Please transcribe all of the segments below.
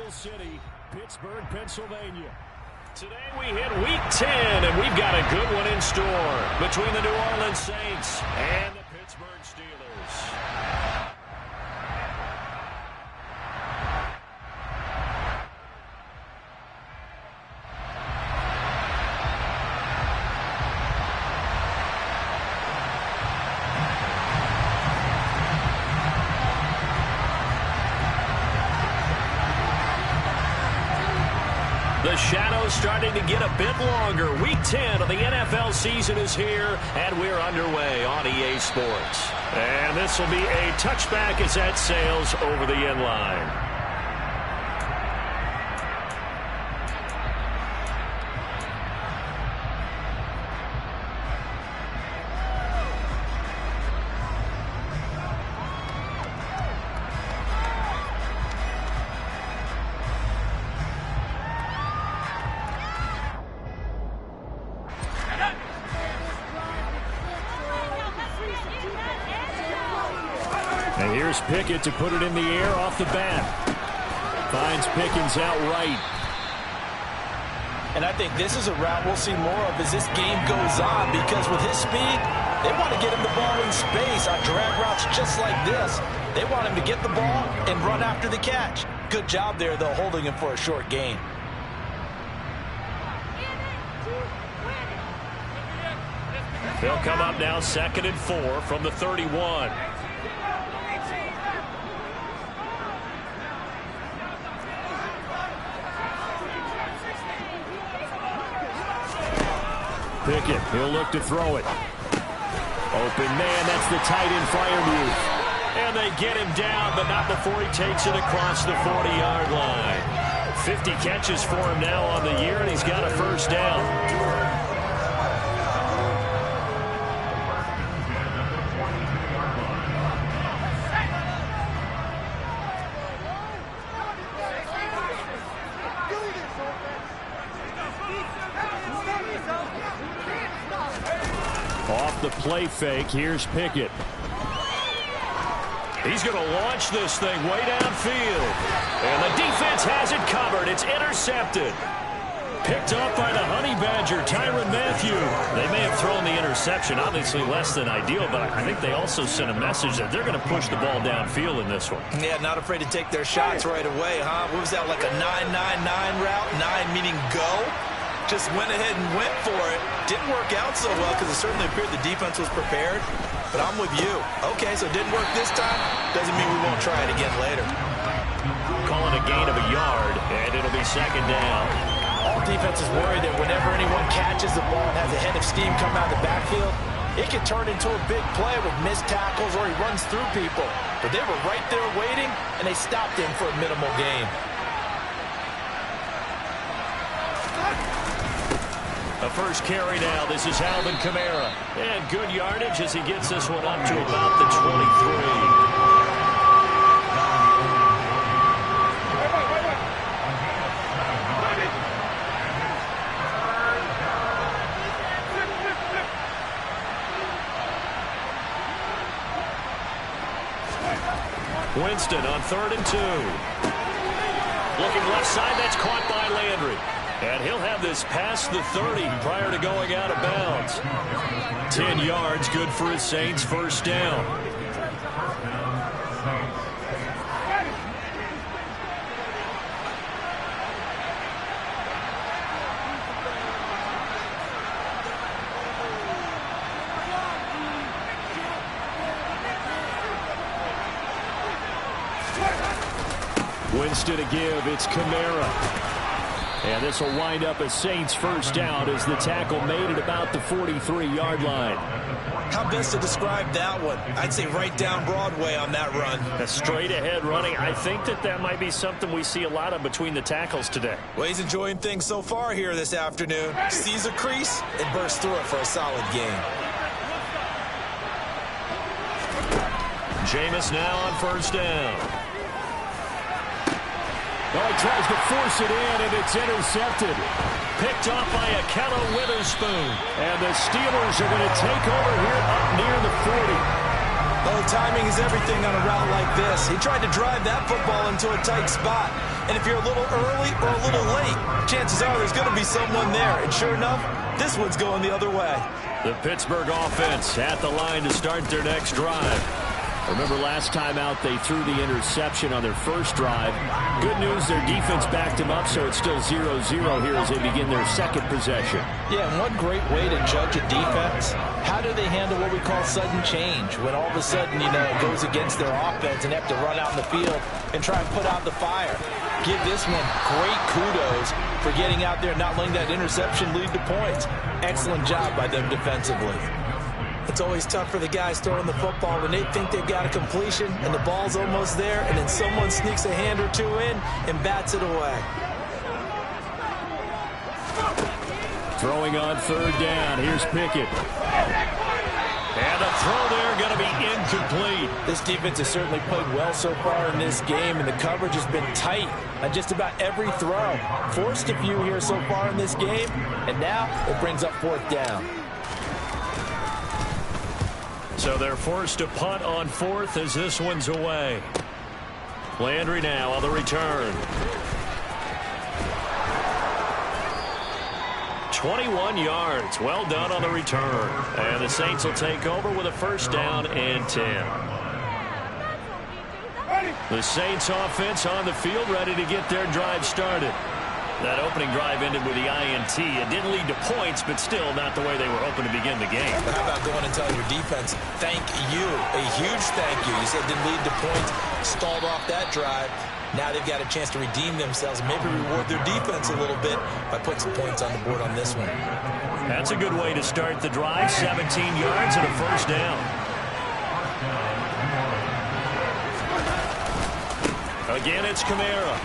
Steel City, Pittsburgh, Pennsylvania. Today we hit Week 10, and we've got a good one in store between the New Orleans Saints and the Pittsburgh Steelers. The shadow's starting to get a bit longer. Week 10 of the NFL season is here, and we're underway on EA Sports. And this will be a touchback as that sails over the end line. And here's Pickett to put it in the air off the bat. Finds Pickens out right. And I think this is a route we'll see more of as this game goes on, because with his speed, they want to get him the ball in space on drag routes just like this. They want him to get the ball and run after the catch. Good job there, though, holding him for a short gain. They'll come up now 2nd and 4 from the 31. Pickett, he'll look to throw it. Open man, that's the tight end Freiermuth. And they get him down, but not before he takes it across the 40-yard line. 50 catches for him now on the year, and he's got a first down. Off the play fake, here's Pickett. He's going to launch this thing way downfield. And the defense has it covered. It's intercepted. Picked up by the Honey Badger, Tyrann Mathieu. They may have thrown the interception, obviously less than ideal, but I think they also sent a message that they're going to push the ball downfield in this one. Yeah, not afraid to take their shots right away, huh? What was that, like a 9-9-9 route? 9 meaning go? Just went ahead and went for it. Didn't work out so well because it certainly appeared the defense was prepared. But I'm with you. Okay, so it didn't work this time. Doesn't mean we won't try it again later. Calling a gain of a yard, and it'll be 2nd down. All defenses worry that whenever anyone catches the ball and has a head of steam come out of the backfield, it can turn into a big play with missed tackles or he runs through people. But they were right there waiting, and they stopped him for a minimal gain. A first carry now. This is Alvin Kamara. And good yardage as he gets this one up to about the 23. Winston on 3rd and 2. Looking left side, that's caught by Landry. And he'll have this past the 30 prior to going out of bounds. 10 yards, good for his Saints, first down. Winston to give, it's Kamara. And this will wind up a Saints first down as the tackle made at about the 43-yard line. How best to describe that one? I'd say right down Broadway on that run. A straight-ahead running. I think that might be something we see a lot of between the tackles today. Well, he's enjoying things so far here this afternoon. Sees a crease and bursts through it for a solid gain. Jameis now on first down. Oh, he tries to force it in, and it's intercepted. Picked off by Akello Witherspoon. And the Steelers are going to take over here up near the 40. Oh, timing is everything on a route like this. He tried to drive that football into a tight spot. And if you're a little early or a little late, chances are there's going to be someone there. And sure enough, this one's going the other way. The Pittsburgh offense at the line to start their next drive. Remember last time out they threw the interception on their first drive. Good news, their defense backed them up, so it's still 0-0 here as they begin their second possession. Yeah, and one great way to judge a defense, how do they handle what we call sudden change? When all of a sudden, it goes against their offense and they have to run out in the field and try and put out the fire. Give this one great kudos for getting out there and not letting that interception lead to points. Excellent job by them defensively. It's always tough for the guys throwing the football when they think they've got a completion and the ball's almost there, and then someone sneaks a hand or two in and bats it away. Throwing on third down. Here's Pickett. And the throw there going to be incomplete. This defense has certainly played well so far in this game, and the coverage has been tight on just about every throw. Forced a few here so far in this game, and now it brings up fourth down. So they're forced to punt on fourth as this one's away. Landry now on the return. 21 yards. Well done on the return. And the Saints will take over with a first down and 10. The Saints offense on the field ready to get their drive started. That opening drive ended with the INT. It didn't lead to points, but still not the way they were hoping to begin the game. But how about going and telling your defense, thank you, a huge thank you. You said it didn't lead to points, stalled off that drive. Now they've got a chance to redeem themselves and maybe reward their defense a little bit by putting some points on the board on this one. That's a good way to start the drive. 17 yards and a first down. Again, it's Kamara.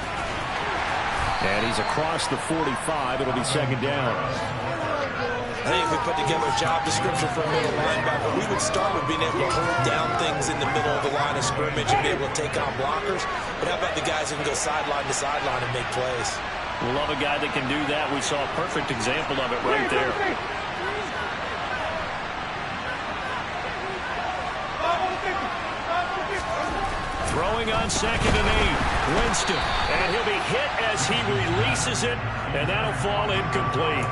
And he's across the 45. It'll be second down. I think if we put together a job description for a middle linebacker, we would start with being able to hold down things in the middle of the line of scrimmage and be able to take on blockers. But how about the guys who can go sideline to sideline and make plays? We love a guy that can do that. We saw a perfect example of it right there. Throwing on 2nd and 8. Winston. And he'll be hit as he releases it, and that'll fall incomplete.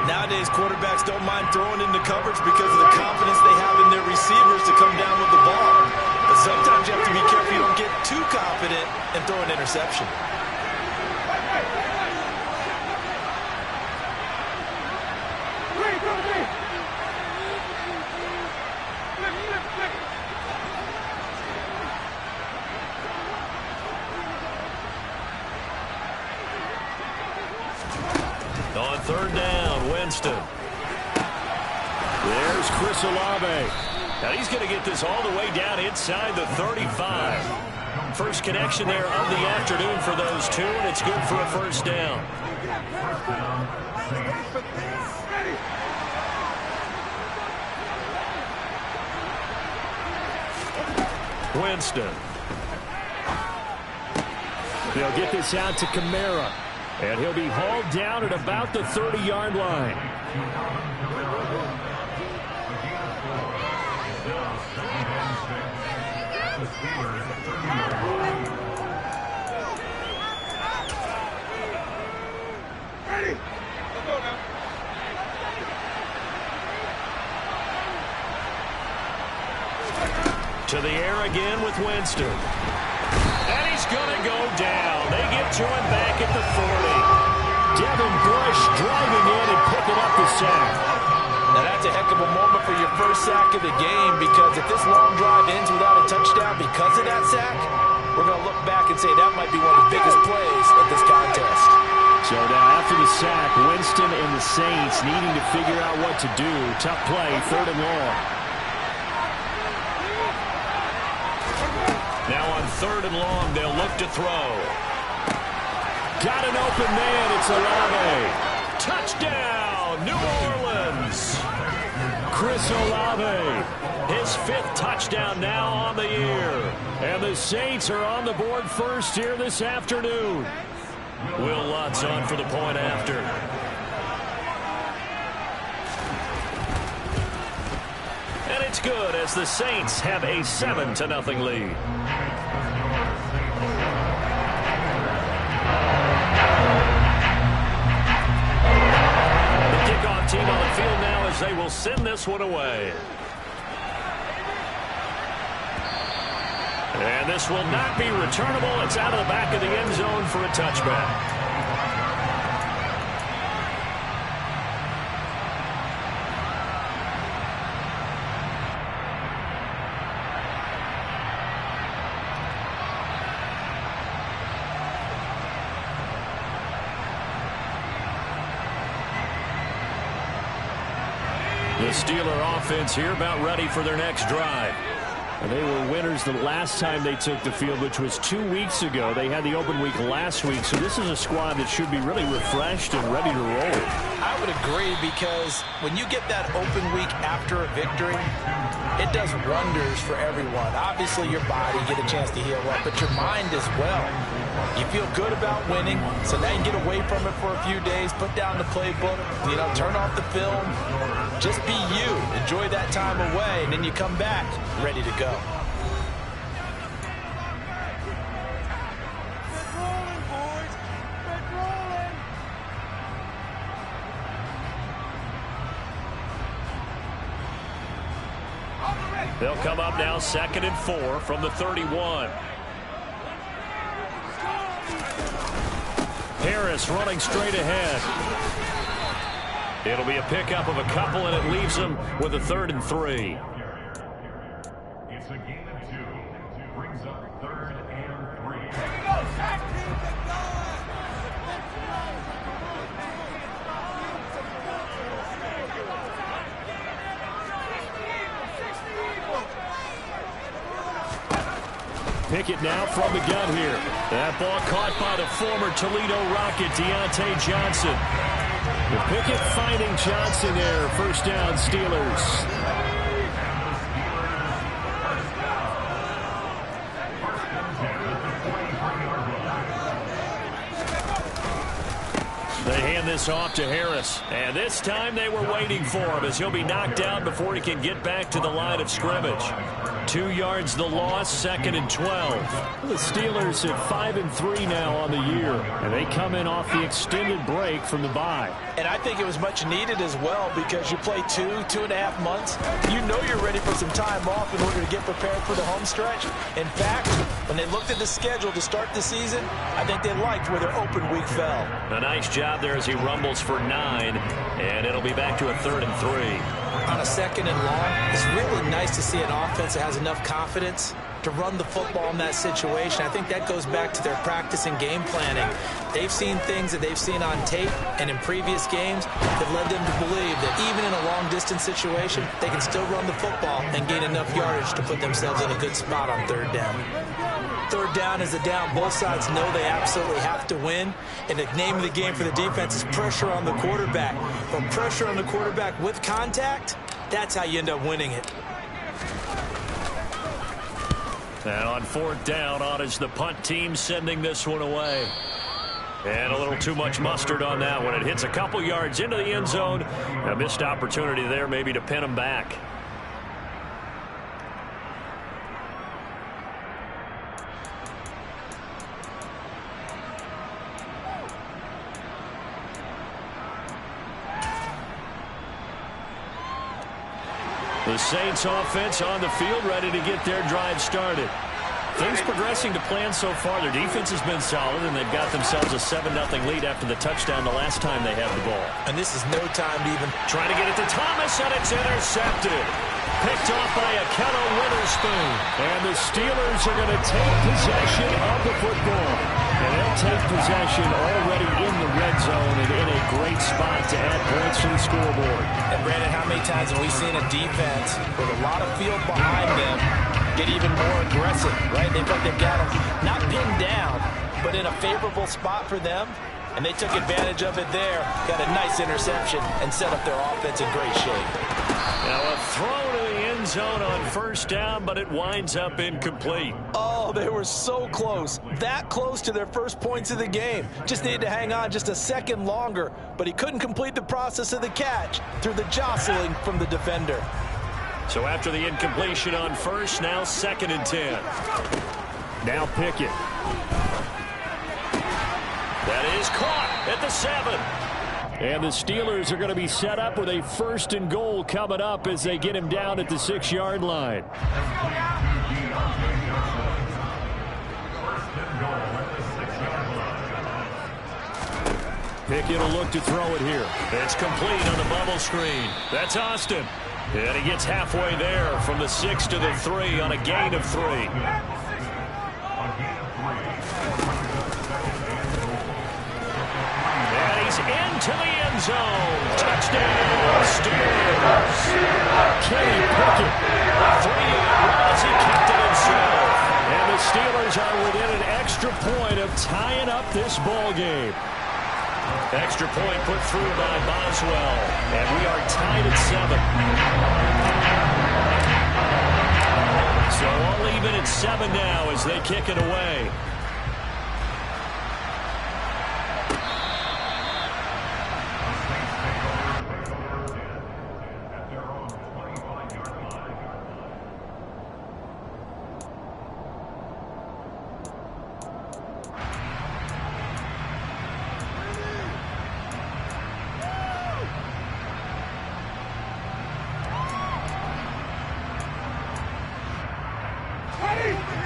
Nowadays, quarterbacks don't mind throwing into coverage because of the confidence they have in their receivers to come down with the ball. But sometimes you have to be careful you don't get too confident and throw an interception. On third down, Winston. There's Chris Olave. Now he's going to get this all the way down inside the 35. First connection there of the afternoon for those two, and it's good for a first down. Winston. They'll get this out to Kamara. And he'll be hauled down at about the 30-yard line. Ready? Let's go now. To the air again with Winston. And he's going to go down. They get to him back at the 40. Devin Bush driving in and picking up the sack. Now that's a heck of a moment for your first sack of the game, because if this long drive ends without a touchdown because of that sack, we're going to look back and say that might be one of the biggest plays of this contest. So now after the sack, Winston and the Saints needing to figure out what to do. Tough play, 3rd and long. Now on 3rd and long, they'll look to throw. Got an open man. It's Olave. Touchdown, New Orleans. Chris Olave, his 5th touchdown now on the year. And the Saints are on the board first here this afternoon. Will Lutz on for the point after. And it's good as the Saints have a 7-0 lead. The kickoff team on the field now as they will send this one away. And this will not be returnable. It's out of the back of the end zone for a touchback. The Steeler offense here about ready for their next drive. And they were winners the last time they took the field, which was 2 weeks ago. They had the open week last week, so this is a squad that should be really refreshed and ready to roll. I would agree, because when you get that open week after a victory, it does wonders for everyone. Obviously, your body, get a chance to heal up, but your mind as well. You feel good about winning, so now you get away from it for a few days, put down the playbook, turn off the film. Just be you. Enjoy that time away, and then you come back ready to go. They'll come up now 2nd and 4 from the 31. Harris running straight ahead. It'll be a pickup of a couple, and it leaves them with a 3rd and 3. It's a gain of 2. Brings up 3rd and 3. Pickett now from the gun here. That ball caught by the former Toledo Rocket, Deontay Johnson. With Pickett finding Johnson there. First down, Steelers. They hand this off to Harris. And this time they were waiting for him, as he'll be knocked down before he can get back to the line of scrimmage. 2 yards the loss, 2nd and 12. The Steelers at 5 and 3 now on the year, and they come in off the extended break from the bye. And I think it was much needed as well, because you play 2.5 months. You know you're ready for some time off in order to get prepared for the home stretch. In fact, when they looked at the schedule to start the season, I think they liked where their open week fell. A nice job there as he rumbles for 9, and it'll be back to a 3rd and 3. On a 2nd and long, it's really nice to see an offense that has enough confidence to run the football in that situation. I think that goes back to their practice and game planning. They've seen things that they've seen on tape and in previous games that led them to believe that even in a long-distance situation, they can still run the football and gain enough yardage to put themselves in a good spot on 3rd down. 3rd down is a down. Both sides know they absolutely have to win. And the name of the game for the defense is pressure on the quarterback. But pressure on the quarterback with contact, that's how you end up winning it. And on 4th down, on is the punt team sending this one away. And a little too much mustard on that one. It hits a couple yards into the end zone. A missed opportunity there maybe to pin them back. The Saints offense on the field, ready to get their drive started. Things progressing to plan so far. Their defense has been solid, and they've got themselves a 7-0 lead after the touchdown the last time they had the ball. And this is no time to even try to get it to Thomas, and it's intercepted. Picked off by Akello Witherspoon. And the Steelers are going to take possession of the football. And they'll take possession already in the red zone and in a great spot to add points to the scoreboard. And Brandon, how many times have we seen a defense with a lot of field behind them get even more aggressive, right? They've got them not pinned down, but in a favorable spot for them. And they took advantage of it there. Got a nice interception and set up their offense in great shape. Now a throw to the end zone on 1st down, but it winds up incomplete. Oh, they were so close. That close to their first points of the game. Just needed to hang on just a second longer, but he couldn't complete the process of the catch through the jostling from the defender. So after the incompletion on first, now 2nd and 10. Now Pickett. That is caught at the 7. And the Steelers are going to be set up with a 1st and goal coming up as they get him down at the 6-yard line. Pickett will look to throw it here. It's complete on the bubble screen. That's Austin. And he gets halfway there from the 6 to the 3 on a gain of 3. And he's into the end zone. Touchdown, Steelers. Kenny Pickett. 3-yard run as he kicked it himself. And the Steelers are within an extra point of tying up this ball game. Extra point put through by Boswell. And we are tied at 7. So all even at 7 now as they kick it away.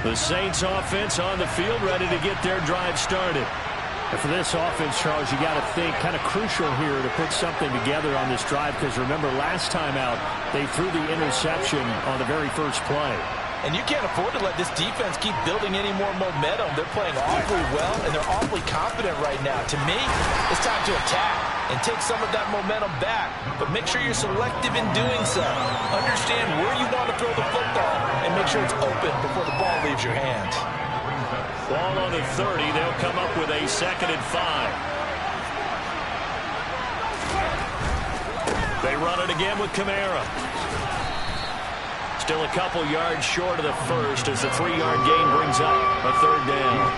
The Saints offense on the field, ready to get their drive started. And for this offense, Charles, you got to think kind of crucial here to put something together on this drive, because remember last time out they threw the interception on the very first play. And you can't afford to let this defense keep building any more momentum. They're playing awfully well, and they're awfully confident right now. To me, it's time to attack and take some of that momentum back. But make sure you're selective in doing so. Understand where you want to throw the football, and make sure it's open before the ball leaves your hands. Ball on the 30. They'll come up with a 2nd and 5. They run it again with Kamara. Still a couple yards short of the first as the 3-yard gain brings up a 3rd down.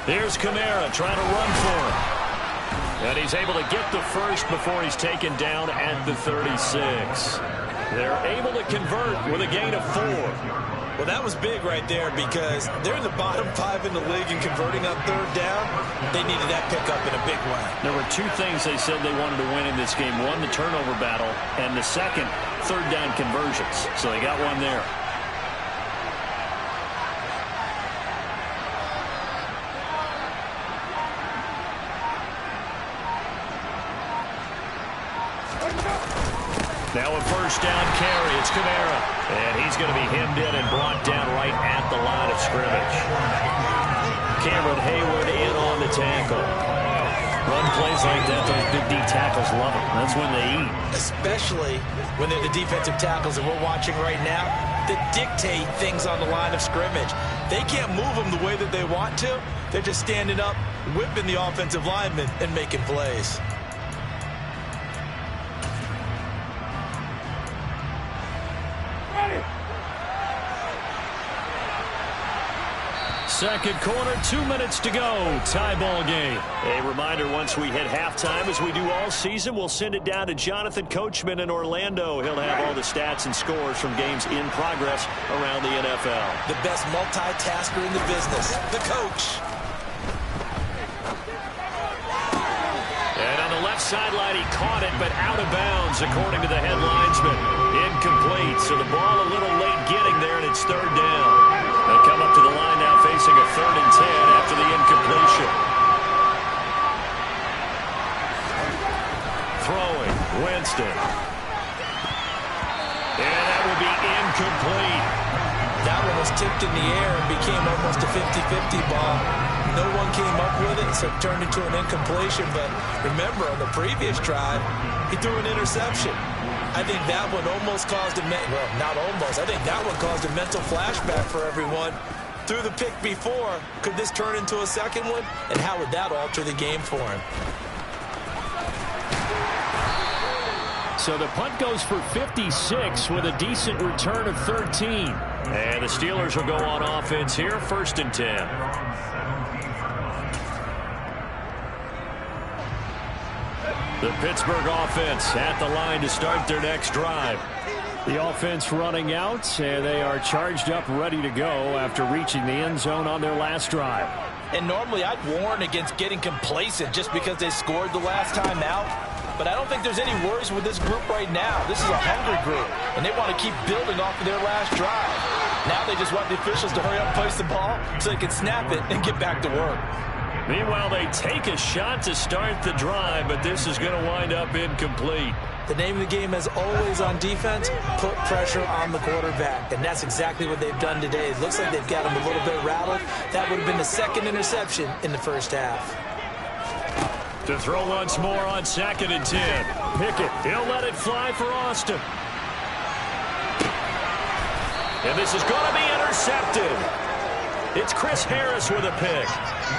Here's Kamara trying to run for him. And he's able to get the first before he's taken down at the 36. They're able to convert with a gain of 4. Well, that was big right there because they're in the bottom 5 in the league and converting on 3rd down. They needed that pickup in a big way. There were 2 things they said they wanted to win in this game. One, the turnover battle, and the second, 3rd down conversions. So they got one there. Now a 1st down carry. It's Kamara. And he's going to be hemmed in and brought down right at the line of scrimmage. Cameron Hayward in on the tackle. Run plays like that, those big D tackles love them. That's when they eat. Especially when they're the defensive tackles that we're watching right now that dictate things on the line of scrimmage. They can't move them the way that they want to. They're just standing up, whipping the offensive linemen and making plays. Second quarter, 2 minutes to go. Tie ball game. A reminder, once we hit halftime, as we do all season, we'll send it down to Jonathan Coachman in Orlando. He'll have all the stats and scores from games in progress around the NFL. The best multitasker in the business, the coach. And on the left sideline, he caught it, but out of bounds, according to the head linesman. Incomplete, so the ball a little late getting there, and it's 3rd down. They come up to the line now facing a 3rd and 10 after the incompletion. Throwing, Winston. And that will be incomplete. That one was tipped in the air and became almost a 50-50 ball. No one came up with it, so it turned into an incompletion. But remember, on the previous drive, he threw an interception. I think that one almost caused a well, not almost. I think that one caused a mental flashback for everyone. threw the pick before. Could this turn into a second one? And how would that alter the game for him? So the punt goes for 56 with a decent return of 13. And the Steelers will go on offense here, 1st and 10. The Pittsburgh offense at the line to start their next drive. The offense running out, and they are charged up, ready to go after reaching the end zone on their last drive. And normally I'd warn against getting complacent just because they scored the last time out. But I don't think there's any worries with this group right now. This is a hungry group, and they want to keep building off of their last drive. Now they just want the officials to hurry up and place the ball so they can snap it and get back to work. Meanwhile, they take a shot to start the drive, but this is going to wind up incomplete. The name of the game, as always on defense, put pressure on the quarterback. And that's exactly what they've done today. It looks like they've got him a little bit rattled. That would have been the second interception in the first half. To throw once more on 2nd and 10. Pickett, he'll let it fly for Austin. And this is going to be intercepted. It's Chris Harris with a pick.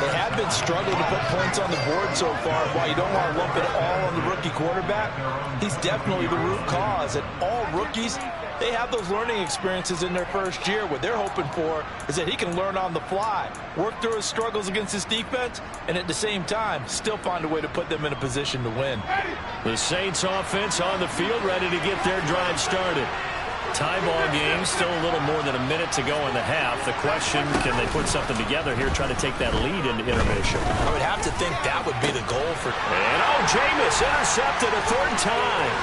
They have been struggling to put points on the board so far. While you don't want to lump it all on the rookie quarterback, he's definitely the root cause. And all rookies, they have those learning experiences in their first year. What they're hoping for is that he can learn on the fly, work through his struggles against his defense, and at the same time, still find a way to put them in a position to win. The Saints offense on the field, ready to get their drive started. Tie ball game, still a little more than a minute to go in the half. The question, can they put something together here, try to take that lead into intermission? I would have to think that would be the goal for... And Jameis intercepted a 3rd time.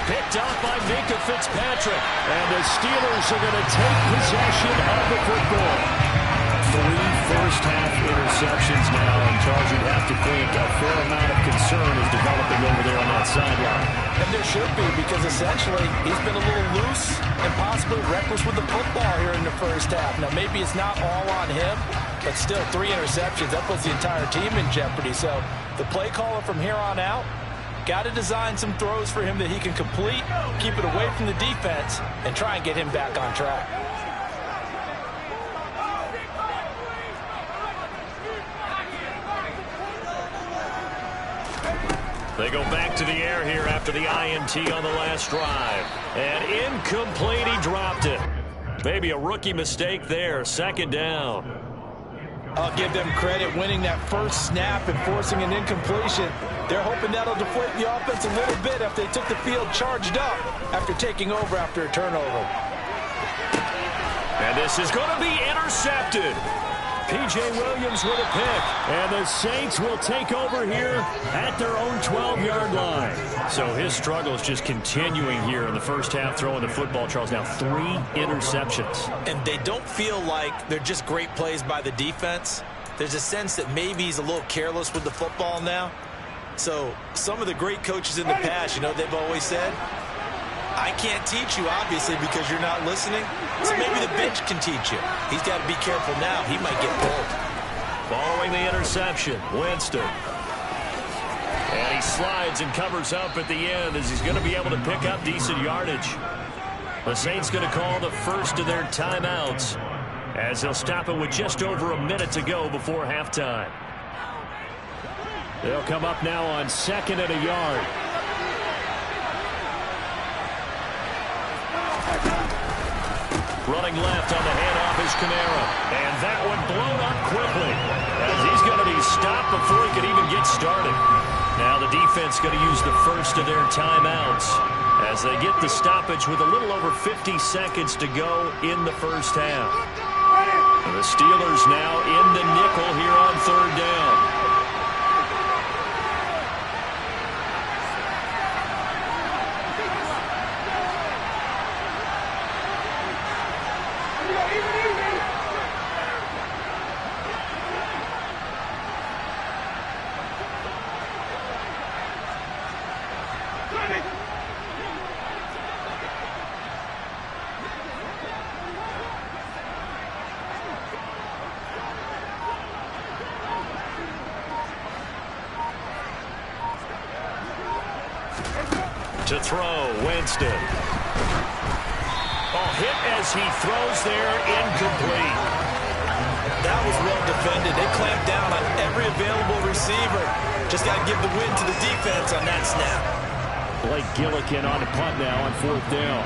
Picked up by Minkah Fitzpatrick. And the Steelers are going to take possession of the football. 3 first-half interceptions now, and Charles, you'd have to think a fair amount of concern is developing over there on that sideline. And there should be, because essentially he's been a little loose and possibly reckless with the football here in the first half. Now, maybe it's not all on him, but still 3 interceptions. That puts the entire team in jeopardy. So the play caller from here on out got to design some throws for him that he can complete, keep it away from the defense, and try and get him back on track. They go back to the air here after the INT on the last drive. And incomplete, he dropped it. Maybe a rookie mistake there, 2nd down. I'll give them credit winning that first snap and forcing an incompletion. They're hoping that'll deflate the offense a little bit after they took the field charged up after taking over after a turnover. And this is going to be intercepted. P.J. Williams with a pick. And the Saints will take over here at their own 12-yard line. So his struggles just continuing here in the first half, throwing the football. Charles, now 3 interceptions. And they don't feel like they're just great plays by the defense. There's a sense that maybe he's a little careless with the football now. So some of the great coaches in the past, you know, they've always said, I can't teach you, obviously, because you're not listening. So maybe the bench can teach you. He's got to be careful now. He might get pulled. Following the interception, Winston. And he slides and covers up at the end as he's going to be able to pick up decent yardage. The Saints going to call the first of their timeouts as they'll stop it with just over a minute to go before halftime. They'll come up now on 2nd and a yard. Running left on the handoff is Kamara. And that one blown up quickly as he's going to be stopped before he could even get started. Now the defense going to use the first of their timeouts as they get the stoppage with a little over 50 seconds to go in the first half. The Steelers now in the nickel here on 3rd down. To throw, Winston. Hit as he throws there, incomplete. that was well defended. They clamped down on every available receiver. Just got to give the win to the defense on that snap. Blake Gillikin on the punt now on 4th down.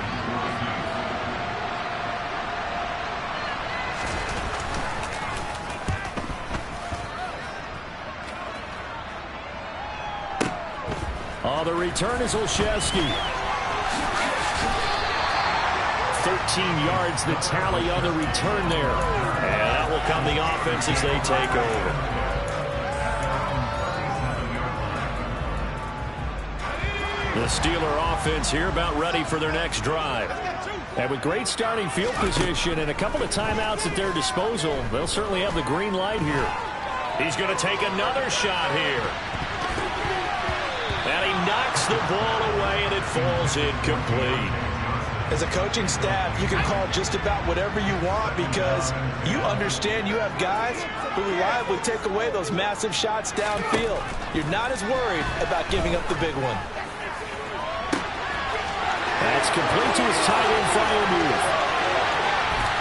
Oh, the return is Olszewski. 13 yards the tally on the return there. And that will come the offense as they take over. The Steeler offense here about ready for their next drive. And with great starting field position and a couple of timeouts at their disposal, they'll certainly have the green light here. He's going to take another shot here. And he knocks the ball away, and it falls incomplete. As a coaching staff, you can call just about whatever you want because you understand you have guys who reliably take away those massive shots downfield. You're not as worried about giving up the big one. That's complete to his tight end Freiermuth.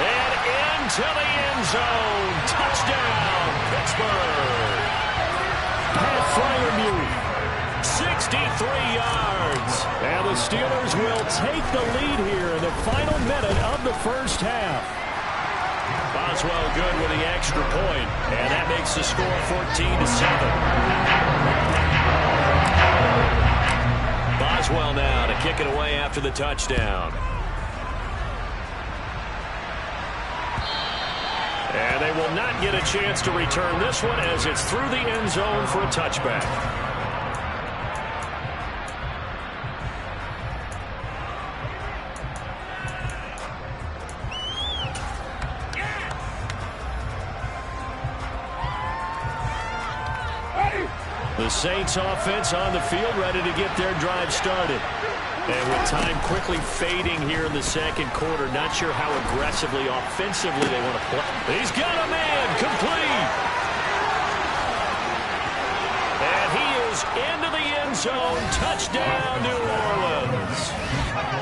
And into the end zone. Touchdown, Pittsburgh. Pat Freiermuth. 63 yards. And the Steelers will take the lead here in the final minute of the first half. Boswell good with the extra point, and that makes the score 14-7. Boswell now to kick it away after the touchdown. And they will not get a chance to return this one as it's through the end zone for a touchback. The Saints offense on the field ready to get their drive started. And with time quickly fading here in the second quarter, not sure how aggressively, offensively they want to play. He's got a man, complete. And he is into the end zone, touchdown New Orleans.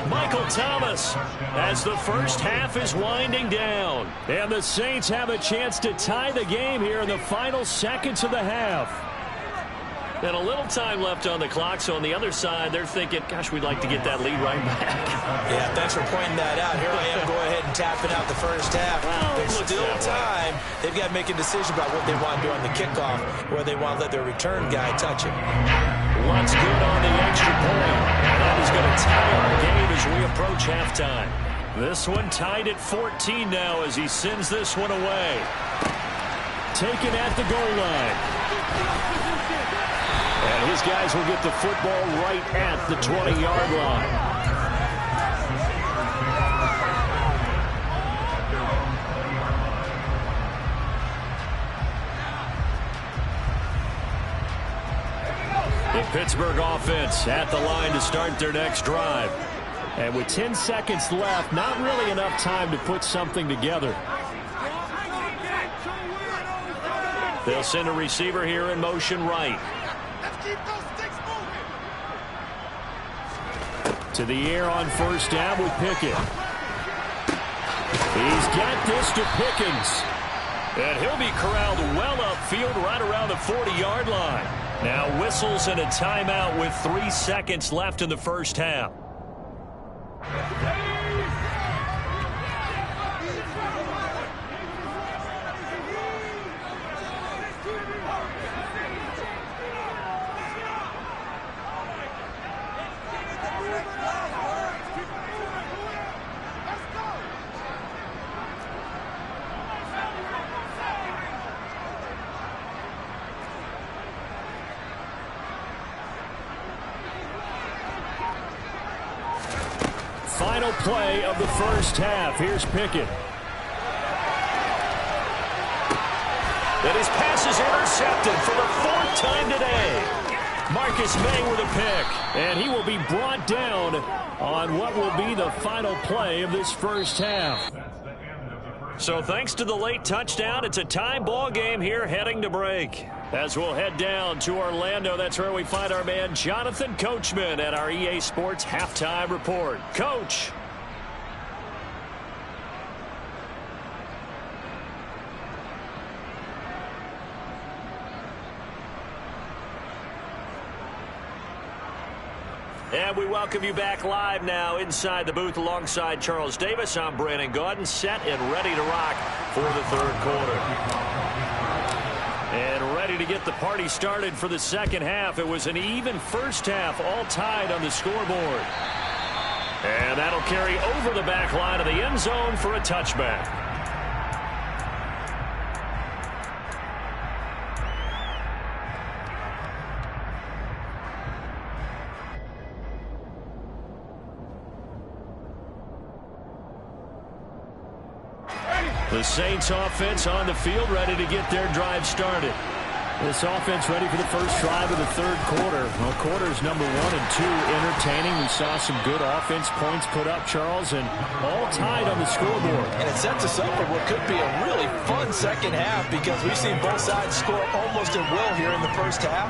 Michael Thomas as the first half is winding down. And the Saints have a chance to tie the game here in the final seconds of the half. And a little time left on the clock, so on the other side, they're thinking, gosh, we'd like to get that lead right back. Yeah, thanks for pointing that out. Here I am, go ahead and tapping out the first half. Well, there's still time. They've got to make a decision about what they want to do on the kickoff, where they want to let their return guy touch it. Looks good on the extra point. And that is going to tie our game as we approach halftime. This one tied at 14 now as he sends this one away. Taken at the goal line. And his guys will get the football right at the 20-yard line. The Pittsburgh offense at the line to start their next drive. And with 10 seconds left, not really enough time to put something together. They'll send a receiver here in motion right. To the air on first down with Pickett. He's got this to Pickens. And he'll be corralled well upfield right around the 40-yard line. Now whistles and a timeout with 3 seconds left in the first half. Final play of the first half. Here's Pickett. And his pass is intercepted for the 4th time today. Marcus May with a pick. And he will be brought down on what will be the final play of this first half. So thanks to the late touchdown, it's a tie ball game here heading to break. As we'll head down to Orlando, that's where we find our man Jonathan Coachman at our EA Sports Halftime Report. Coach. welcome you back live now inside the booth alongside Charles Davis. I'm Brandon Gaudin, set and ready to rock for the third quarter. And ready to get the party started for the second half. It was an even first half, all tied on the scoreboard. And that'll carry over the back line of the end zone for a touchback. The Saints offense on the field, ready to get their drive started. This offense ready for the first drive of the third quarter. Well, quarters number 1 and 2 entertaining. We saw some good offense points put up, Charles, and all tied on the scoreboard. And it sets us up for what could be a really fun second half because we've seen both sides score almost at will here in the first half.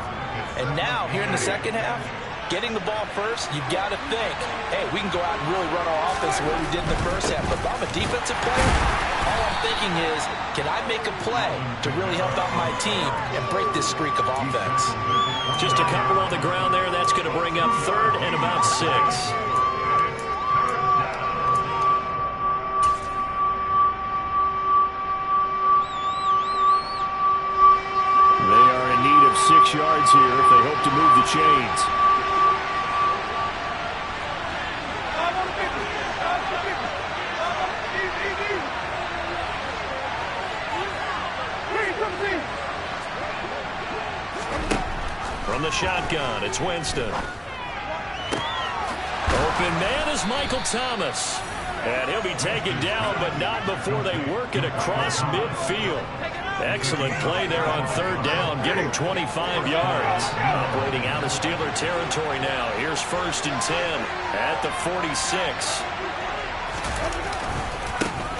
And now, here in the second half, getting the ball first, you've got to think, hey, we can go out and really run our offense the way we did in the first half. But if I'm a defensive player, all I'm thinking is, can I make a play to really help out my team and break this streak of offense? Just a couple on the ground there. That's going to bring up third and about 6. They are in need of 6 yards here if they hope to move the chains. From the shotgun, it's Winston. Open man is Michael Thomas. And he'll be taken down, but not before they work it across midfield. Excellent play there on third down. Give him 25 yards. Operating out of Steeler territory now. Here's 1st and 10 at the 46.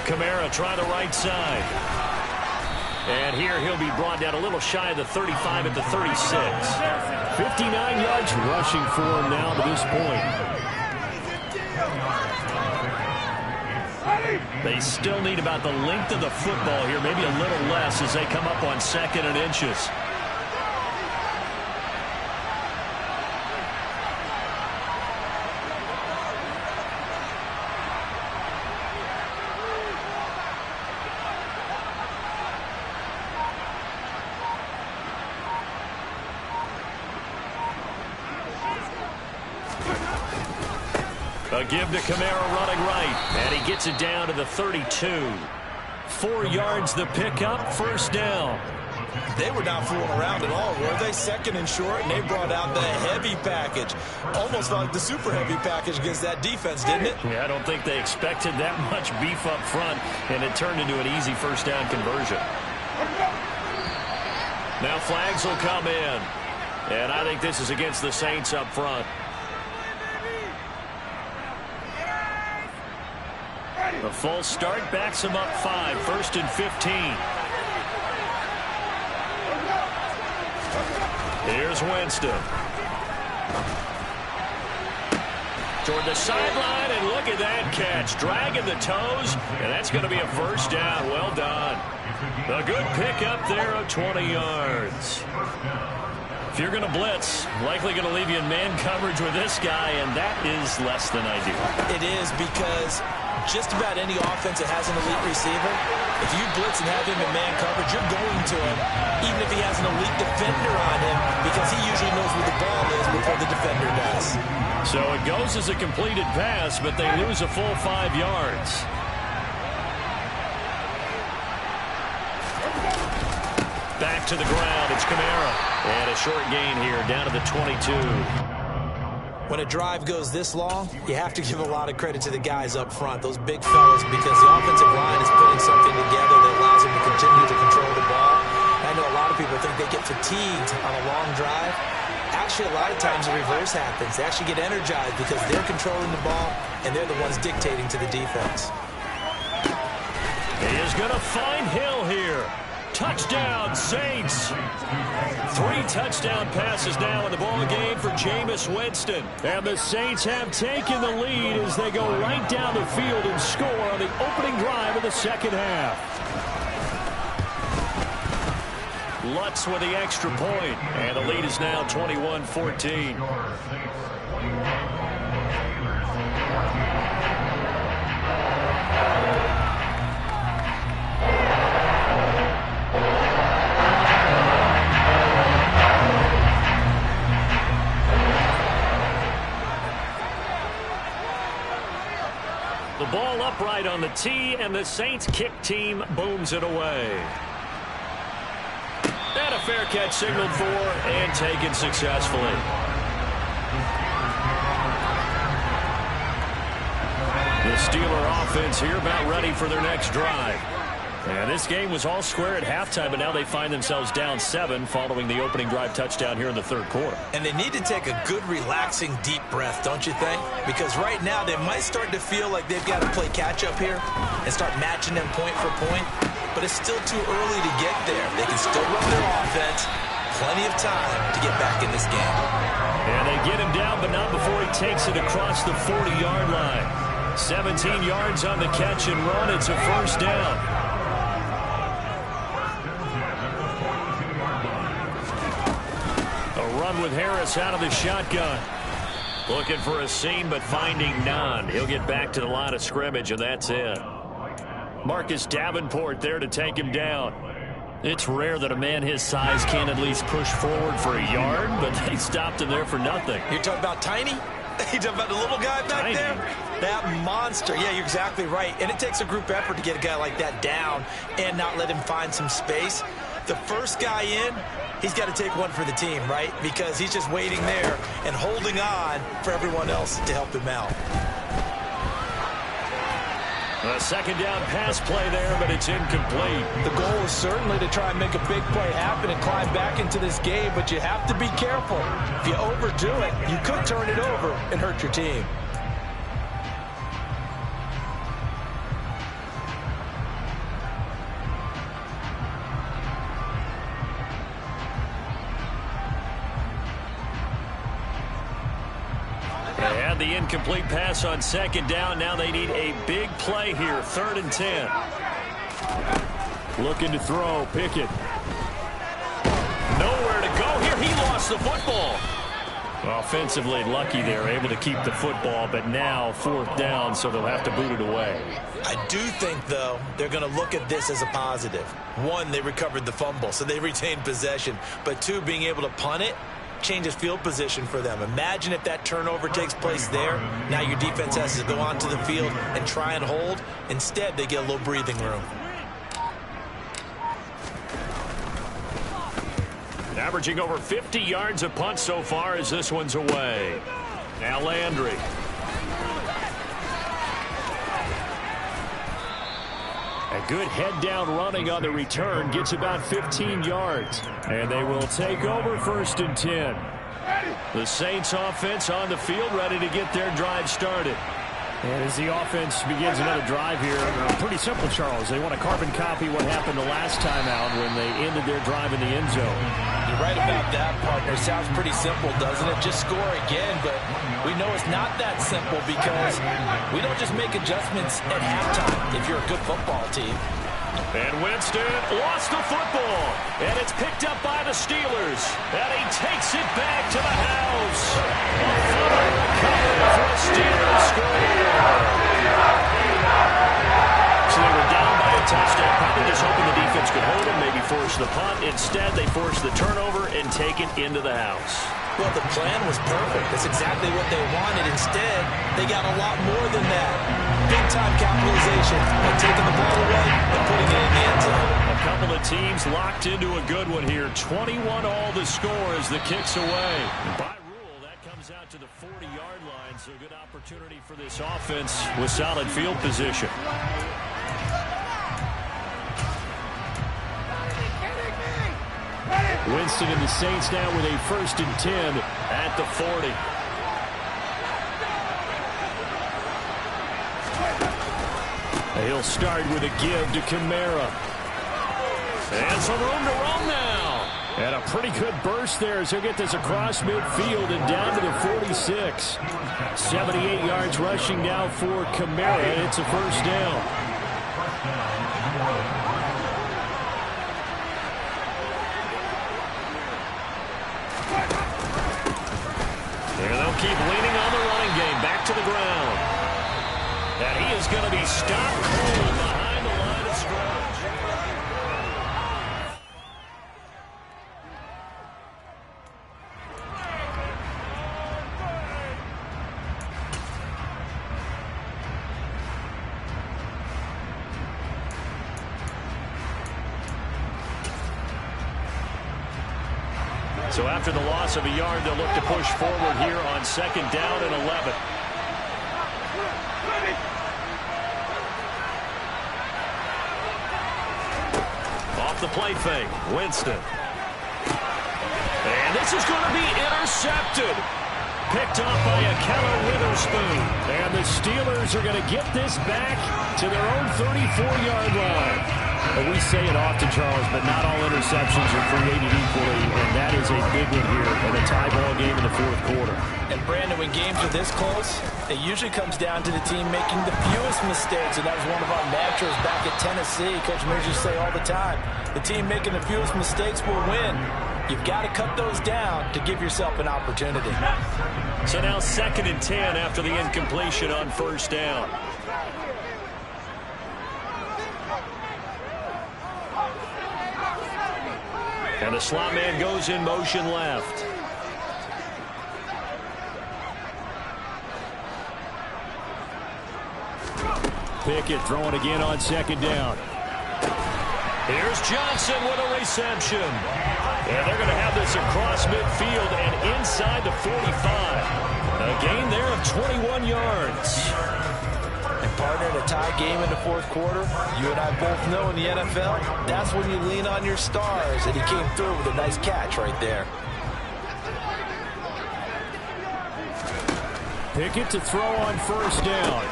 Kamara trying the right side. And here he'll be brought down a little shy of the 35 at the 36. 59 yards rushing for him now to this point. They still need about the length of the football here, maybe a little less as they come up on 2nd and inches. A give to Kamara running right, and he gets it down to the 32. 4 yards the pickup, 1st down. They were not fooling around at all, were they? 2nd and short, and they brought out the heavy package. Almost like the super heavy package against that defense, didn't it? Yeah, I don't think they expected that much beef up front, and it turned into an easy 1st down conversion. Now flags will come in, and I think this is against the Saints up front. A false start backs him up 5, 1st and 15. Here's Winston. Toward the sideline, and look at that catch. Dragging the toes, and that's going to be a 1st down. Well done. A good pickup there of 20 yards. If you're going to blitz, likely going to leave you in man coverage with this guy, and that is less than ideal. It is because just about any offense that has an elite receiver, if you blitz and have him in man coverage, you're going to him, even if he has an elite defender on him, because he usually knows where the ball is before the defender does. So it goes as a completed pass, but they lose a full 5 yards. Back to the ground, it's Kamara. And a short gain here, down to the 22. When a drive goes this long, you have to give a lot of credit to the guys up front, those big fellas, because the offensive line is putting something together that allows them to continue to control the ball. I know a lot of people think they get fatigued on a long drive. Actually, a lot of times the reverse happens. They actually get energized because they're controlling the ball, and they're the ones dictating to the defense. He is going to find Hill here. Touchdown, Saints. 3 touchdown passes now in the ball game for Jameis Winston. And the Saints have taken the lead as they go right down the field and score on the opening drive of the second half. Lutz with the extra point, and the lead is now 21-14. The ball upright on the tee, and the Saints kick team booms it away. And a fair catch signaled for and taken successfully. The Steeler offense here about ready for their next drive. And this game was all square at halftime, but now they find themselves down 7 following the opening drive touchdown here in the third quarter. And they need to take a good, relaxing, deep breath, don't you think? Because right now they might start to feel like they've got to play catch-up here and start matching them point for point. But it's still too early to get there. They can still run their offense. Plenty of time to get back in this game. And they get him down, but not before he takes it across the 40-yard line. 17 yards on the catch and run. It's a first down. Run with Harris out of the shotgun. Looking for a seam, but finding none. He'll get back to the line of scrimmage, and that's it. Marcus Davenport there to take him down. It's rare that a man his size can at least push forward for a yard, but they stopped him there for nothing. You're talking about Tiny? You're talking about the little guy back there? That monster. Yeah, you're exactly right. And it takes a group effort to get a guy like that down and not let him find some space. The first guy in, he's got to take one for the team, right? Because he's just waiting there and holding on for everyone else to help him out. A second down pass play there, but it's incomplete. The goal is certainly to try and make a big play happen and climb back into this game, but you have to be careful. If you overdo it, you could turn it over and hurt your team. They had the incomplete pass on second down. Now they need a big play here. 3rd and 10. Looking to throw. Pickett. Nowhere to go here. He lost the football. Offensively lucky they're able to keep the football, but now 4th down, so they'll have to boot it away. I do think, though, they're going to look at this as a positive. 1, they recovered the fumble, so they retained possession. But 2, being able to punt it changes field position for them. Imagine if that turnover takes place there. Now your defense has to go onto the field and try and hold. Instead, they get a little breathing room. Averaging over 50 yards a punt so far as this one's away. Now Landry. A good head down running on the return. Gets about 15 yards. And they will take over 1st and 10. The Saints offense on the field ready to get their drive started. And as the offense begins another drive here, pretty simple, Charles. They want to carbon copy what happened the last time out when they ended their drive in the end zone. You're right about that, partner. It sounds pretty simple, doesn't it? Just score again, but we know it's not that simple because we don't just make adjustments at halftime if you're a good football team. And Winston lost the football, and it's picked up by the Steelers, and he takes it back to the house. A fumble recovery for a Steelers score. So they were down by a touchdown, probably just hoping the defense could hold them, maybe force the punt. Instead, they forced the turnover and take it into the house. Well, the plan was perfect. That's exactly what they wanted. Instead, they got a lot more than that. Big-time capitalization by taking the ball away and putting it in the end zone. A couple of teams locked into a good one here. 21-all the score as the kick's away. By rule, that comes out to the 40-yard line, so a good opportunity for this offense with solid field position. Winston and the Saints now with a 1st and 10 at the 40. He'll start with a give to Kamara. And some room to roam now. And a pretty good burst there as he'll get this across midfield and down to the 46. 78 yards rushing now for Kamara. It's a 1st down. And they'll keep leaning on the running game. Back to the ground. And he is going to be stopped cold behind the line of scrimmage. So after the loss of a yard, they'll look to push forward here on 2nd down and 11. Off the play fake, Winston. And this is going to be intercepted. Picked off by a Keller Witherspoon. And the Steelers are going to get this back to their own 34-yard line. Well, we say it often, Charles, but not all interceptions are created equally, and that is a big one here in a tie ball game in the 4th quarter. And, Brandon, when games are this close, it usually comes down to the team making the fewest mistakes, and that was one of our mantras back at Tennessee. Coach Mears used to say all the time, the team making the fewest mistakes will win. You've got to cut those down to give yourself an opportunity. So now 2nd and 10 after the incompletion on 1st down. And the slot man goes in motion left. Pickett throwing again on 2nd down. Here's Johnson with a reception. And they're going to have this across midfield and inside the 45. A gain there of 21 yards. And partner, in a tie game in the 4th quarter, you and I both know in the NFL, that's when you lean on your stars. And he came through with a nice catch right there. Pickett to throw on 1st down.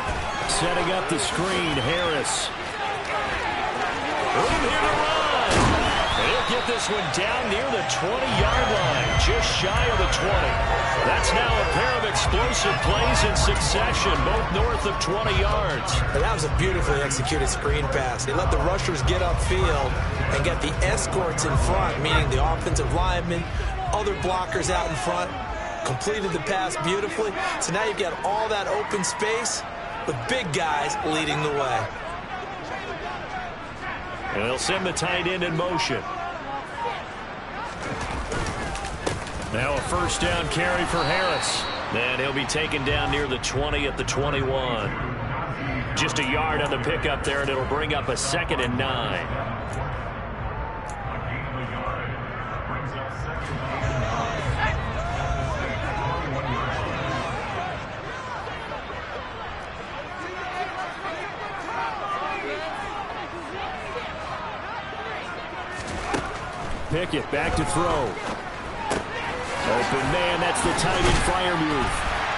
Setting up the screen, Harris. Room here to run. He'll get this one down near the 20-yard line, just shy of the 20. That's now a pair of explosive plays in succession, both north of 20 yards. And that was a beautifully executed screen pass. They let the rushers get upfield and get the escorts in front, meaning the offensive linemen, other blockers out in front, completed the pass beautifully. So now you've got all that open space with big guys leading the way. And they'll send the tight end in motion. Now a 1st down carry for Harris. And he'll be taken down near the 20 at the 21. Just a yard on the pickup there, and it'll bring up a 2nd and 9. Pickett back to throw. Open man, that's the tight end Freiermuth.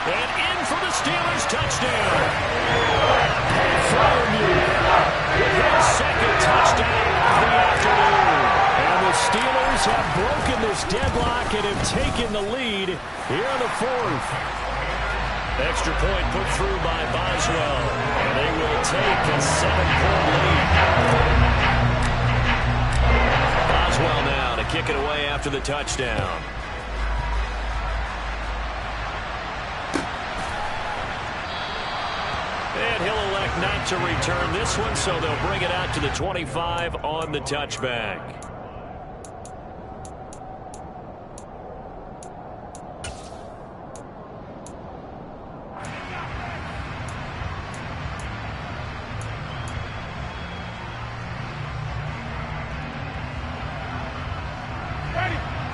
And in for the Steelers touchdown. Freiermuth with his 2nd touchdown of the afternoon. And the Steelers have broken this deadlock and have taken the lead here in the 4th. Extra point put through by Boswell. And they will take a 7-point lead. Boswell now to kick it away after the touchdown. And he'll elect not to return this one, so they'll bring it out to the 25 on the touchback.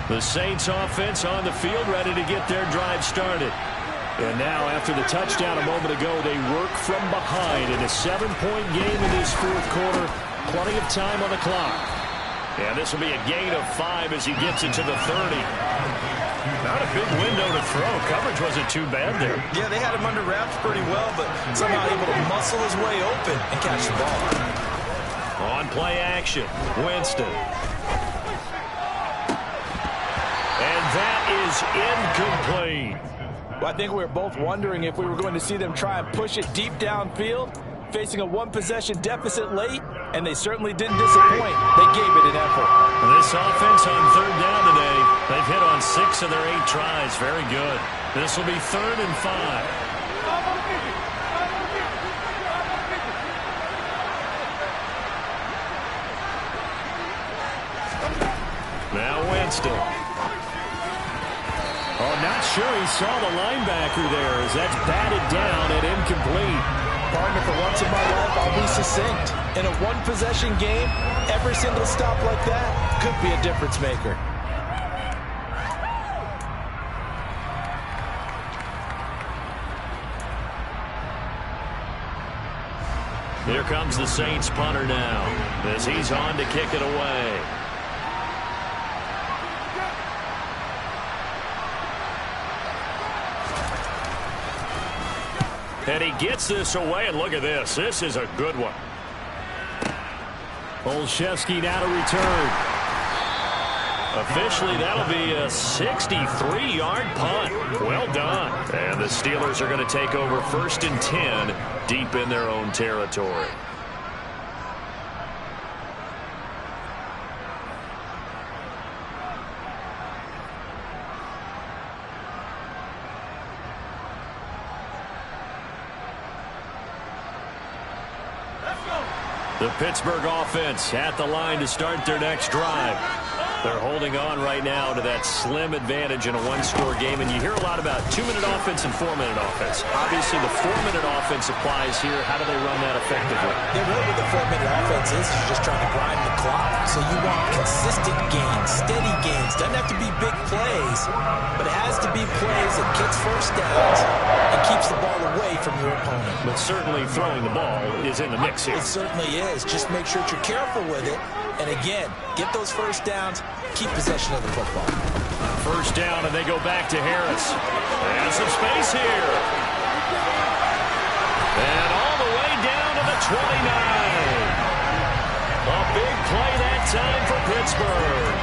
The Saints offense on the field, ready to get their drive started. And now, after the touchdown a moment ago, they work from behind in a 7-point game in this 4th quarter. Plenty of time on the clock. And this will be a gain of 5 as he gets it to the 30. Not a big window to throw. Coverage wasn't too bad there. Yeah, they had him under wraps pretty well, but somehow able to muscle his way open and catch the ball. On play action, Winston. And that is incomplete. Well, I think we were both wondering if we were going to see them try and push it deep downfield, facing a 1-possession deficit late, and they certainly didn't disappoint. They gave it an effort. This offense on 3rd down today, they've hit on 6 of their 8 tries. Very good. This will be 3rd and 5. Now Winston. Oh, not sure he saw the linebacker there as that's batted down and incomplete. Partner, for once in my life, I'll be succinct. In a 1-possession game, every single stop like that could be a difference maker. Here comes the Saints punter now as he's on to kick it away. And he gets this away, and look at this. This is a good one. Olszewski now to return. Officially, that'll be a 63-yard punt. Well done. And the Steelers are going to take over 1st and 10 deep in their own territory. The Pittsburgh offense at the line to start their next drive. They're holding on right now to that slim advantage in a one-score game, and you hear a lot about 2-minute offense and 4-minute offense. Obviously, the 4-minute offense applies here. How do they run that effectively? Yeah, really what the 4-minute offense is you're just trying to grind the clock. So you want consistent gains, steady gains. Doesn't have to be big plays, but it has to be plays that gets first downs and keeps the ball away from your opponent. But certainly throwing the ball is in the mix here. It certainly is. Just make sure that you're careful with it. And again, get those first downs, keep possession of the football. First down, and they go back to Harris. And some space here. And all the way down to the 29. A big play that time for Pittsburgh.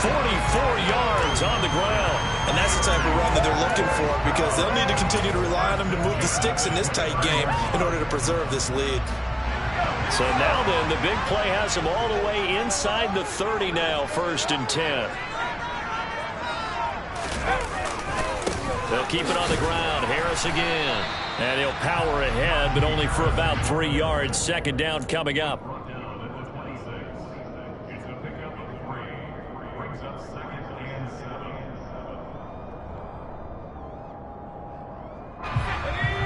44 yards on the ground. And that's the type of run that they're looking for, because they'll need to continue to rely on them to move the sticks in this tight game in order to preserve this lead. So now then, the big play has them all the way inside the 30 now, 1st and 10. They'll keep it on the ground. Harris again. And he'll power ahead, but only for about 3 yards. 2nd down coming up.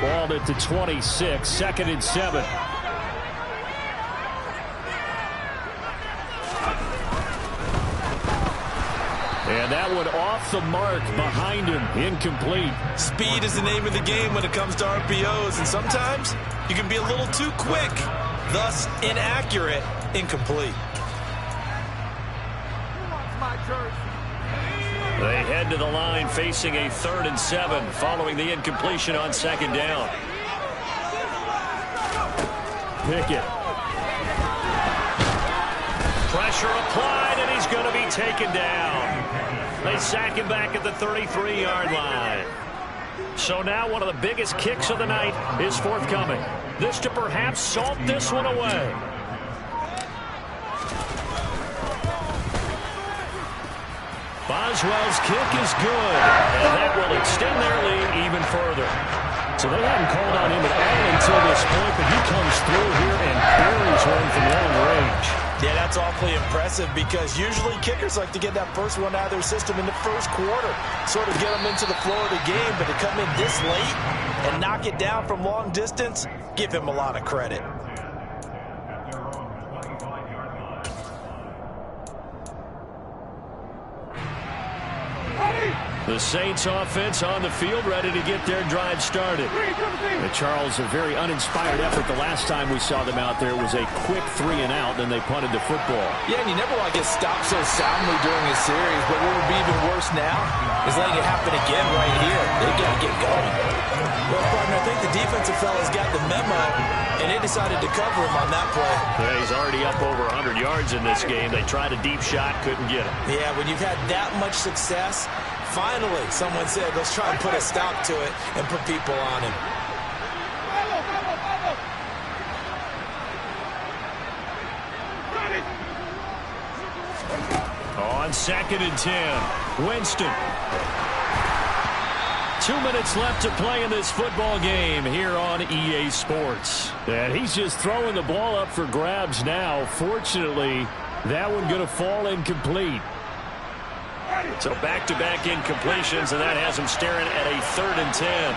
Ball at the 26, 2nd and 7. And that one off the mark behind him. Incomplete. Speed is the name of the game when it comes to RPOs, and sometimes you can be a little too quick, thus inaccurate, incomplete. They head to the line facing a 3rd and 7 following the incompletion on 2nd down. Pickett. Pressure applied, and he's going to be taken down. They sack him back at the 33-yard line. So now one of the biggest kicks of the night is forthcoming. This to perhaps salt this one away. Boswell's kick is good, and that will extend their lead even further. So they hadn't called on him at all until this point, but he comes through here and buries one from long range. Yeah, that's awfully impressive, because usually kickers like to get that first one out of their system in the first quarter, sort of get them into the flow of the game, but to come in this late and knock it down from long distance, give him a lot of credit. The Saints offense on the field, ready to get their drive started. And Charles, a very uninspired effort the last time we saw them out there. It was a quick 3-and-out, then they punted the football. Yeah, and you never want to get stopped so soundly during a series, but what would be even worse now is letting it happen again right here. They've got to get going. Well, partner, I think the defensive fellas got the memo, and they decided to cover him on that play. Yeah, he's already up over 100 yards in this game. They tried a deep shot, couldn't get it. Yeah, when you've had that much success, finally someone said, let's try and put a stop to it and put people on him. On 2nd and 10, Winston. 2 minutes left to play in this football game here on EA Sports. And he's just throwing the ball up for grabs now. Fortunately, that one going to fall incomplete. So back-to-back incompletions, and that has him staring at a 3rd and 10.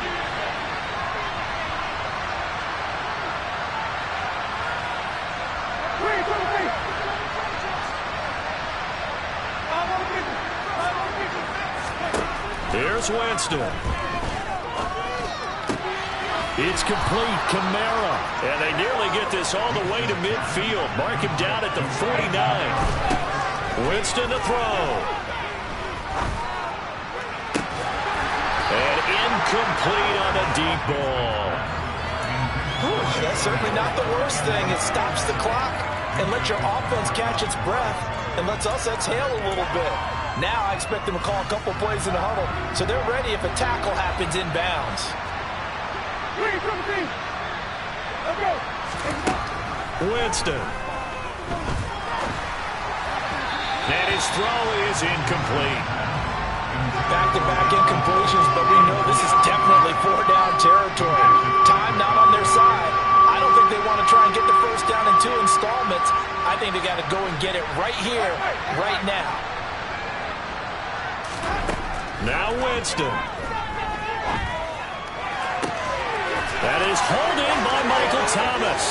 Here's Winston. It's complete. Kamara. And they nearly get this all the way to midfield. Mark him down at the 49. Winston to throw. And incomplete on a deep ball. That's certainly not the worst thing. It stops the clock and lets your offense catch its breath and lets us exhale a little bit. Now I expect them to call a couple plays in the huddle so they're ready if a tackle happens inbounds. Winston. And his throw is incomplete. Back-to-back incompletions, but we know this is definitely four-down territory. Time not on their side. I don't think they want to try and get the first down in 2 installments. I think they got to go and get it right here, right now. Now Winston. That is hauled in by Michael Thomas.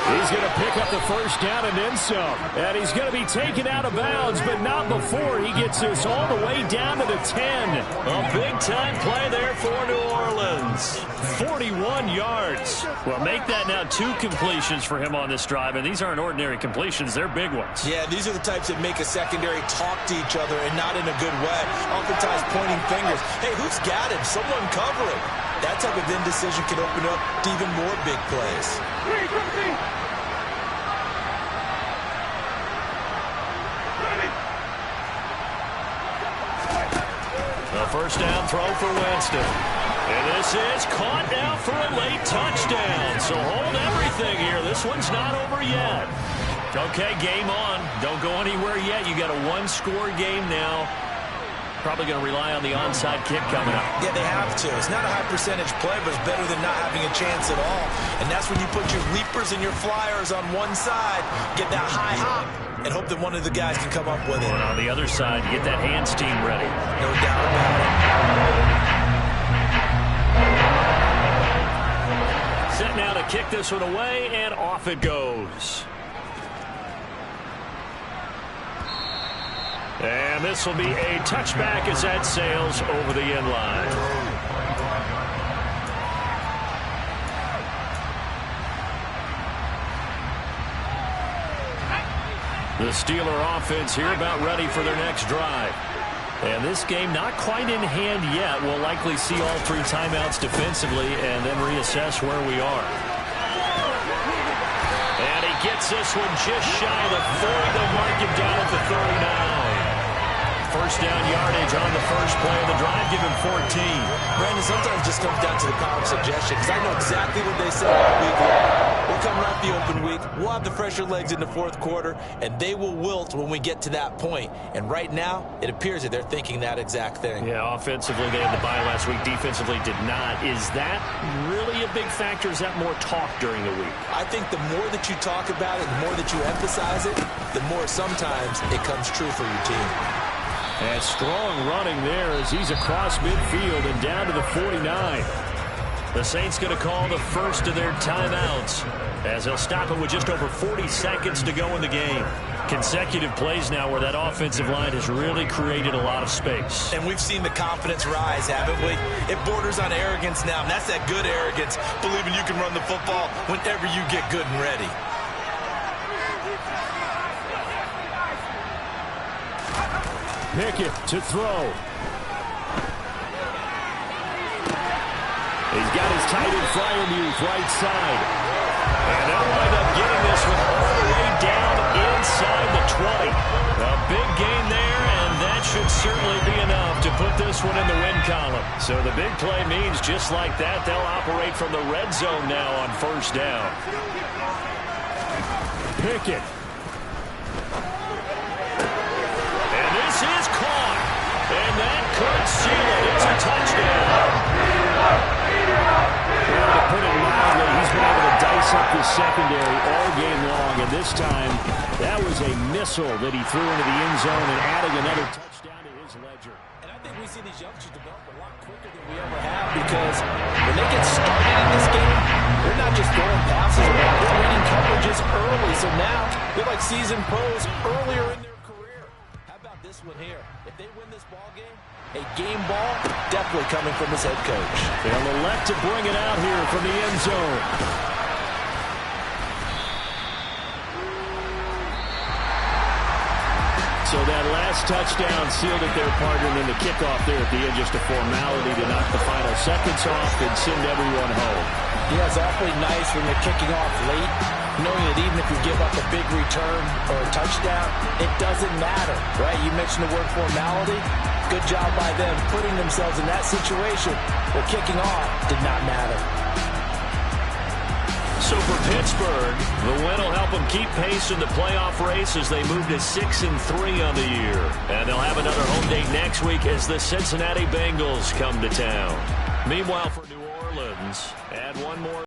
He's going to pick up the first down and then some. And he's going to be taken out of bounds, but not before he gets this all the way down to the 10. A big-time play there for New Orleans. 41 yards. Well, make that now 2 completions for him on this drive, and these aren't ordinary completions. They're big ones. Yeah, these are the types that make a secondary talk to each other and not in a good way. Oftentimes pointing fingers. Hey, who's got him? Someone cover him. That type of indecision can open up to even more big plays. The first down throw for Winston. And this is caught now for a late touchdown. So hold everything here. This one's not over yet. Okay, game on. Don't go anywhere yet. You got a 1-score game now. Probably going to rely on the onside kick coming up. Yeah, they have to. It's not a high percentage play, but it's better than not having a chance at all. And that's when you put your leapers and your flyers on one side, get that high hop, and hope that one of the guys can come up with it. And on the other side, you get that hands team ready. No doubt about it. Set now to kick this one away, and off it goes. And this will be a touchback as that sails over the end line. The Steeler offense here about ready for their next drive. And this game not quite in hand yet. We'll likely see all 3 timeouts defensively and then reassess where we are. And he gets this one just shy of the 40. They'll mark him down at the 39. First down yardage on the first play of the drive. Give him 14. Brandon, sometimes it just comes down to the power of suggestion, because I know exactly what they said all week long. We're coming off the open week. We'll have the fresher legs in the 4th quarter, and they will wilt when we get to that point. And right now, it appears that they're thinking that exact thing. Yeah, offensively, they had the bye last week. Defensively, did not. Is that really a big factor? Is that more talk during the week? I think the more that you talk about it, the more that you emphasize it, the more sometimes it comes true for your team. And strong running there as he's across midfield and down to the 49. The Saints going to call the first of their timeouts as they'll stop it with just over 40 seconds to go in the game. Consecutive plays now where that offensive line has really created a lot of space. And we've seen the confidence rise, haven't we? It borders on arrogance now, and that's that good arrogance, believing you can run the football whenever you get good and ready. Pickett to throw. He's got his tight end Fryermuth right side. And they'll wind up getting this one all the way down inside the 20. A big gain there, and that should certainly be enough to put this one in the win column. So the big play means just like that, they'll operate from the red zone now on first down. Pickett. And this is caught. And that could seal it. It's a touchdown. Well, to put it mildly, he's been able to dice up the secondary all game long, and this time that was a missile that he threw into the end zone and adding another touchdown to his ledger. And I think we see these youngsters develop a lot quicker than we ever have, because when they get started in this game, they're not just throwing passes, they're reading coverages early. So now they're like seasoned pros earlier in their career. How about this one here. If they win this ball game, a game ball definitely coming from his head coach. And on the left to bring it out here from the end zone. So that last touchdown sealed it their partner, and then the kickoff there at the end, just a formality to knock the final seconds off and send everyone home. Yeah, it's awfully nice when they're kicking off late, knowing that even if you give up a big return or a touchdown, it doesn't matter, right? You mentioned the word formality. Good job by them putting themselves in that situation where kicking off did not matter. So for Pittsburgh, the win will help them keep pace in the playoff race as they move to 6-3 on the year. And they'll have another home date next week as the Cincinnati Bengals come to town. Meanwhile, for New Orleans, add one more